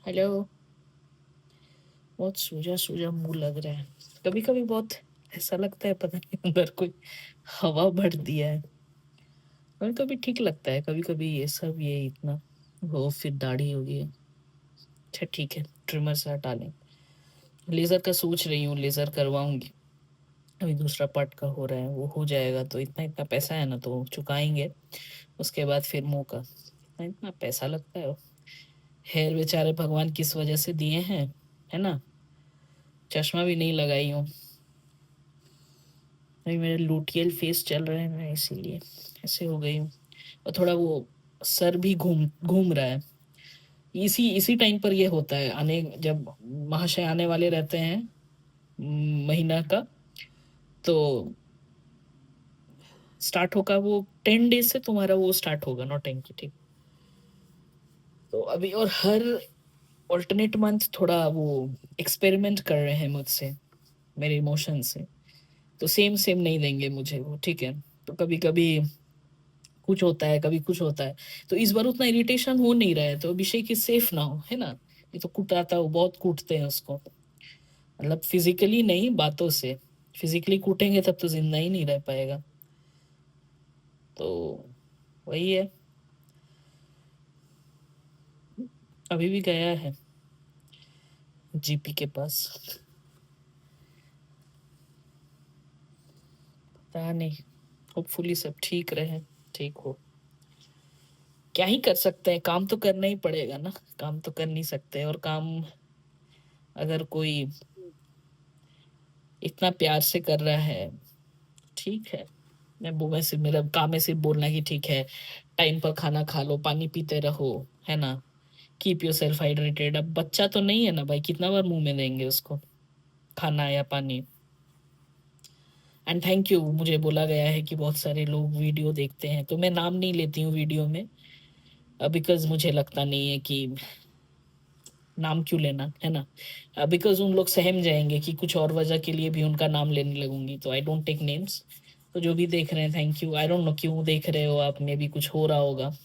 Hello. बहुत सूजा सूजा मुंह लग रहा है। कभी कभी बहुत ऐसा लगता है, पता नहीं अंदर कोई हवा भर दिया है। कभी कभी ठीक लगता है, कभी कभी ये सब ये इतना वो फिर दाढ़ी हो गई है। अच्छा ठीक है, ट्रिमर से हटा लें। लेजर का सोच रही हूँ, लेजर करवाऊंगी। अभी दूसरा पार्ट का हो रहा है, वो हो जाएगा तो इतना इतना पैसा है ना, तो चुकाएंगे। उसके बाद फिर मुंह का इतना इतना पैसा लगता है। हेयर बेचारे भगवान किस वजह से दिए हैं, है ना। चश्मा भी नहीं लगाई हूँ। अभी मेरे लुटियल फेस चल रहा है ना, इसीलिए ऐसे हो गई हूँ। और थोड़ा वो सर भी घूम घूम रहा है। इसी इसी टाइम पर ये होता है, आने जब महाशय आने वाले रहते हैं महीना का, तो स्टार्ट होगा वो 10 डेज से तुम्हारा वो स्टार्ट होगा नौटंकी की, ठीक। तो अभी और हर ऑल्टरनेट मंथ थोड़ा वो एक्सपेरिमेंट कर रहे हैं मुझसे, मेरे इमोशन से। तो सेम सेम नहीं देंगे मुझे वो, ठीक है। तो कभी कभी कुछ होता है, कभी कुछ होता है। तो इस बार उतना इरिटेशन हो नहीं रहा है, तो अभिषेक की सेफ ना हो, है ना। ये तो कुटाता है वो, बहुत कूटते हैं उसको। मतलब फिजिकली नहीं, बातों से। फिजिकली कूटेंगे तब तो जिंदा ही नहीं रह पाएगा। तो वही है। अभी भी गया है जीपी के पास। पता नहीं, होपफुली सब ठीक रहे, ठीक हो। क्या ही कर सकते हैं, काम तो करना ही पड़ेगा ना। काम तो कर नहीं सकते, और काम अगर कोई इतना प्यार से कर रहा है, ठीक है। मैं वो वैसे मेरा काम है सिर्फ बोलना कि ठीक है, टाइम पर खाना खा लो, पानी पीते रहो, है ना। Keep your self hydrated. अब बच्चा तो नहीं है ना भाई, कितना बार मुंह में देंगे उसको खाना या पानी। एंड थैंक यू, मुझे बोला गया है कि बहुत सारे लोग वीडियो देखते हैं, तो मैं नाम नहीं लेती हूँ वीडियो में, बिकॉज मुझे लगता नहीं है कि नाम क्यों लेना, है ना। बिकॉज उन लोग सहम जाएंगे कि कुछ और वजह के लिए भी उनका नाम लेने लगूंगी, तो आई डोंट टेक नेम्स। तो जो भी देख रहे हैं, thank you. I don't know क्यों देख रहे हो आप, में भी कुछ हो रहा होगा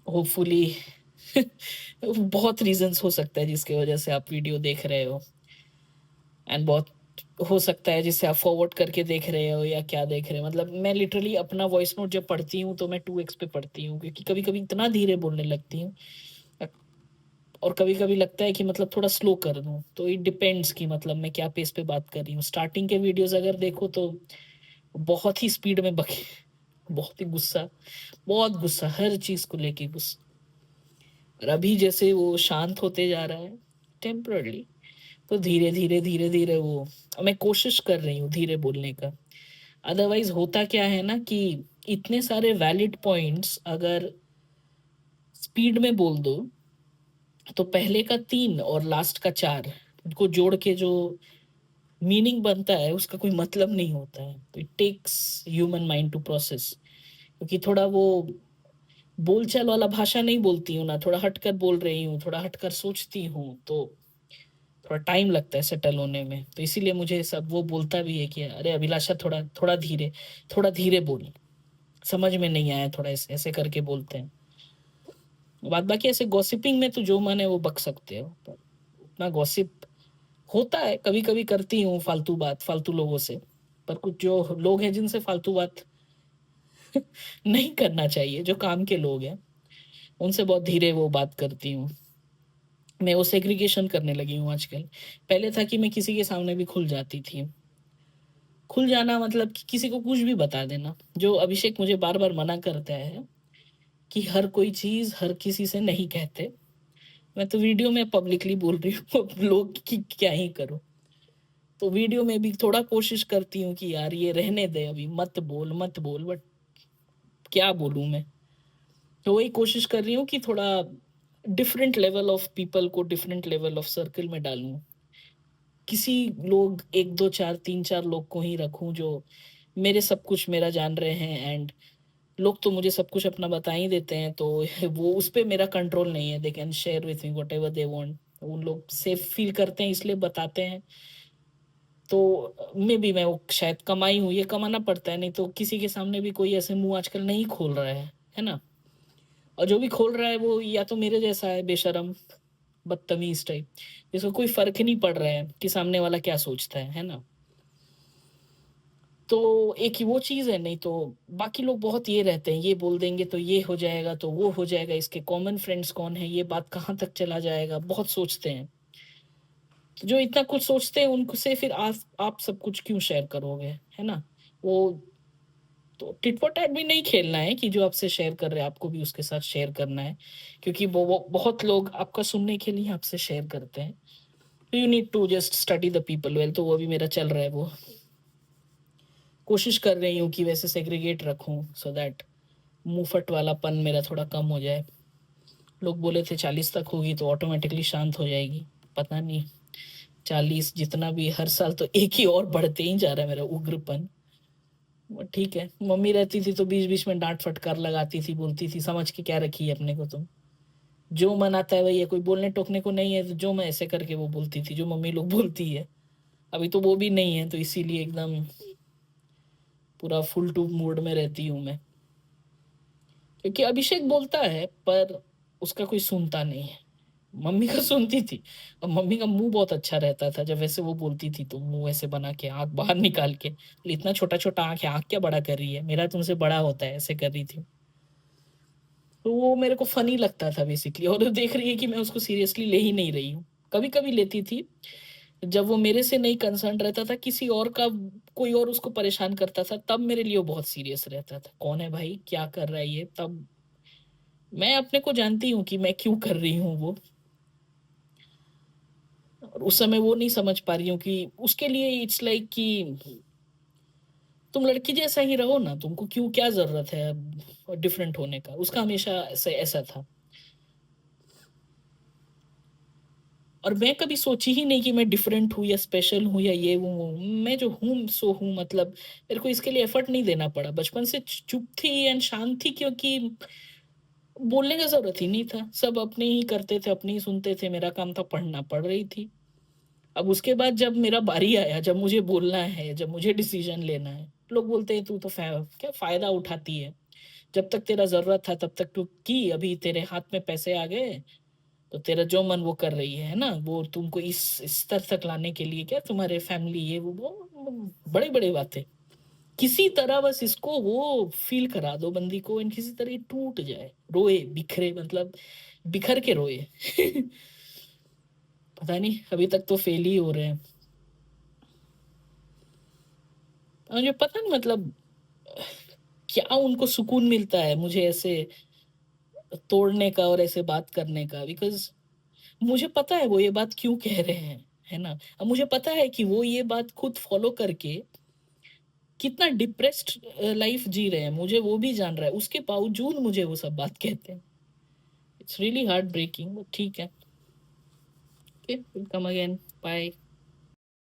होपफुली। बहुत रीजंस हो सकता है जिसकी वजह से आप वीडियो देख रहे हो। एंड बहुत हो सकता है जिससे आप फॉरवर्ड करके देख रहे हो या क्या देख रहे हो। मतलब मैं लिटरली अपना वॉइस नोट जब पढ़ती हूँ तो मैं 2x पे पढ़ती हूँ, क्योंकि कभी कभी इतना धीरे बोलने लगती हूँ। और कभी कभी लगता है कि मतलब थोड़ा स्लो कर दूं, तो इट डिपेंड्स कि मतलब मैं क्या पेस पे बात कर रही हूँ। स्टार्टिंग के वीडियोस अगर देखो तो बहुत ही स्पीड में बके, बहुत ही गुस्सा, बहुत गुस्सा, हर चीज को लेके गुस्सा। और अभी जैसे वो शांत होते जा रहा है टेम्परली, तो धीरे धीरे धीरे धीरे वो, मैं कोशिश कर रही हूँ धीरे बोलने का। अदरवाइज होता क्या है ना कि इतने सारे वैलिड पॉइंट्स अगर स्पीड में बोल दो, तो पहले का 3 और लास्ट का 4 को जोड़ के जो मीनिंग बनता है उसका कोई मतलब नहीं होता है। तो it takes human mind to process, क्योंकि थोड़ा वो बोलचाल वाला भाषा नहीं बोलती हूँ ना, थोड़ा हटकर बोल रही हूँ, थोड़ा हटकर सोचती हूँ, तो थोड़ा टाइम लगता है सेटल होने में। तो इसीलिए मुझे सब वो बोलता भी है कि अरे अभिलाषा, थोड़ा थोड़ा धीरे बोल, समझ में नहीं आया, थोड़ा ऐसे ऐसे करके बोलते हैं। बात बाकी ऐसे गॉसिपिंग में तो जो मन है वो बक सकते हो, पर उतना गॉसिप होता है कभी कभी, करती हूँ फालतू बात फालतू लोगों से। पर कुछ जो लोग हैं जिनसे फालतू बात नहीं करना चाहिए, जो काम के लोग हैं, उनसे बहुत धीरे वो बात करती हूँ। मैं वो सेग्रीगेशन करने लगी हूँ आजकल। पहले था कि मैं किसी के सामने भी खुल जाती थी। खुल जाना मतलब कि किसी को कुछ भी बता देना, जो अभिषेक मुझे बार बार मना करता है कि हर कोई चीज हर किसी से नहीं कहते। मैं तो वीडियो में पब्लिकली बोल रही हूँ, अब लोग की क्या ही करो। तो वीडियो में भी थोड़ा कोशिश करती हूँ कि यार ये रहने दे, अभी मत बोल मत बोल, बट क्या बोलूं मैं। तो वही कोशिश कर रही हूँ कि थोड़ा डिफरेंट लेवल ऑफ पीपल को डिफरेंट लेवल ऑफ सर्कल में डालूं। किसी लोग एक दो चार तीन चार लोग को ही रखूं जो मेरे सब कुछ मेरा जान रहे हैं। एंड लोग तो मुझे सब कुछ अपना बता ही देते हैं, तो वो उस पे मेरा कंट्रोल नहीं है। They can share with me what ever they want. उन लोग सेफ फील करते हैं इसलिए बताते हैं। तो मे भी मैं वो शायद कमाई हूँ, ये कमाना पड़ता है, नहीं तो किसी के सामने भी कोई ऐसे मुंह आजकल नहीं खोल रहा है ना। और जो भी खोल रहा है वो या तो मेरे जैसा है बेशरम, बदतमीज़ टाइप, जिसको कोई फ़र्क ही नहीं पड़ रहा है कि सामने वाला क्या सोचता है ना? तो एक ही वो चीज़ है, नहीं तो बाकी लोग बहुत ये रहते हैं, ये बोल देंगे तो ये हो जाएगा, तो वो हो जाएगा, इसके कॉमन फ्रेंड्स कौन है, ये बात कहाँ तक चला जाएगा, बहुत सोचते हैं। तो जो इतना कुछ सोचते हैं उनसे फिर आप सब कुछ क्यों शेयर करोगे, है ना? वो तो टिट फॉर टैट भी नहीं खेलना है कि जो आपसे शेयर कर रहे हैं आपको भी उसके साथ शेयर करना है, क्योंकि वो बहुत लोग आपका सुनने के लिए आपसे शेयर करते हैं। तो you need to just study the people well, तो वो भी मेरा चल रहा है वो। कोशिश कर रही हूँ कि वैसे सेग्रीगेट रखूँ सो दैट मुँहफट वालापन मेरा थोड़ा कम हो जाए। लोग बोले थे 40 तक होगी तो ऑटोमेटिकली शांत हो जाएगी, पता नहीं। 40 जितना भी हर साल तो एक ही और बढ़ते ही जा रहा है मेरा उग्रपन। ठीक है, मम्मी रहती थी तो बीच-बीच में डाँट फटकार लगाती थी, बोलती थी समझ के क्या रखी है अपने को तुम? जो मन आता है वही है, कोई बोलने टोकने को नहीं है, तो जो मैं ऐसे करके वो बोलती थी, जो मम्मी लोग बोलती है। अभी तो वो भी नहीं है, तो इसीलिए एकदम पूरा फुल टू मूड में रहती हूँ मैं। क्योंकि अभिषेक बोलता है पर उसका कोई सुनता नहीं है। मम्मी का सुनती थी, और मम्मी का मुँह बहुत अच्छा रहता था, जब वैसे वो बोलती थी तो मुँह ऐसे बना के आँख बाहर निकाल के, बोली, "इतना छोटा-छोटा आँख है, आँख क्या बड़ा कर रही है? मेरा तुमसे बड़ा होता है", ऐसे कर रही थी। तो वो मेरे को फ़नी लगता था बेसिकली, और वो देख रही है कि मैं उसको सीरियसली ले ही नहीं रही हूँ। कभी-कभी लेती थी, जब वो मेरे से नहीं कंसर्न्ड रहता था, किसी और का कोई और उसको परेशान करता था, तब मेरे लिए वो बहुत सीरियस रहता था। कौन है भाई? क्या कर रहा है ये? तब मैं अपने को जानती हूँ कि मैं क्यों कर रही हूँ वो, और उस समय वो नहीं समझ पा रही हूँ कि उसके लिए इट्स लाइक कि तुम लड़की जैसा ही रहो ना, तुमको क्यों क्या ज़रूरत है डिफरेंट होने का? उसका हमेशा ऐसे ऐसा था। और मैं कभी सोची ही नहीं कि मैं डिफरेंट हूँ या स्पेशल हूँ या ये वो हूँ। मैं जो हूँ सो हूँ, मतलब मेरे को इसके लिए एफर्ट नहीं देना पड़ा। बचपन से चुप थी एंड शांत थी, क्योंकि बोलने का ज़रूरत ही नहीं था। सब अपने ही करते थे, अपने ही सुनते थे, मेरा काम था पढ़ना, पढ़ रही थी। अब उसके बाद जब मेरा बारी आया, जब मुझे बोलना है, जब मुझे डिसीज़न लेना है, लोग बोलते हैं तू तो क्या फ़ायदा उठाती है? जब तक तेरा ज़रूरत था तब तक तू की, अभी तेरे हाथ में पैसे आ गए तो तेरा जो मन वो कर रही है ना? वो तुमको इस स्तर तक लाने के लिए क्या तुम्हारे फैमिली ये वो बड़ी-बड़ी बातें। किसी तरह बस इसको वो फ़ील करा दो बंदी को, एंड किसी तरह ये टूट जाए, रोए, बिखरे, मतलब बिखर के रोए। पता नहीं, अभी तक तो फ़ेल ही हो रहे हैं। मुझे पता नहीं, मतलब क्या उनको सुकून मिलता है मुझे ऐसे तोड़ने का और ऐसे बात करने का, बिकॉज़ मुझे पता है वो ये बात क्यों कह रहे हैं, है ना? अब मुझे पता है कि वो ये बात खुद फ़ॉलो करके कितना डिप्रेस्ड लाइफ़ जी रहे हैं, मुझे वो भी जान रहा है, उसके बावजूद मुझे वो सब बात कहते हैं। It's really heart breaking, but ठीक है। Okay, will come again, bye.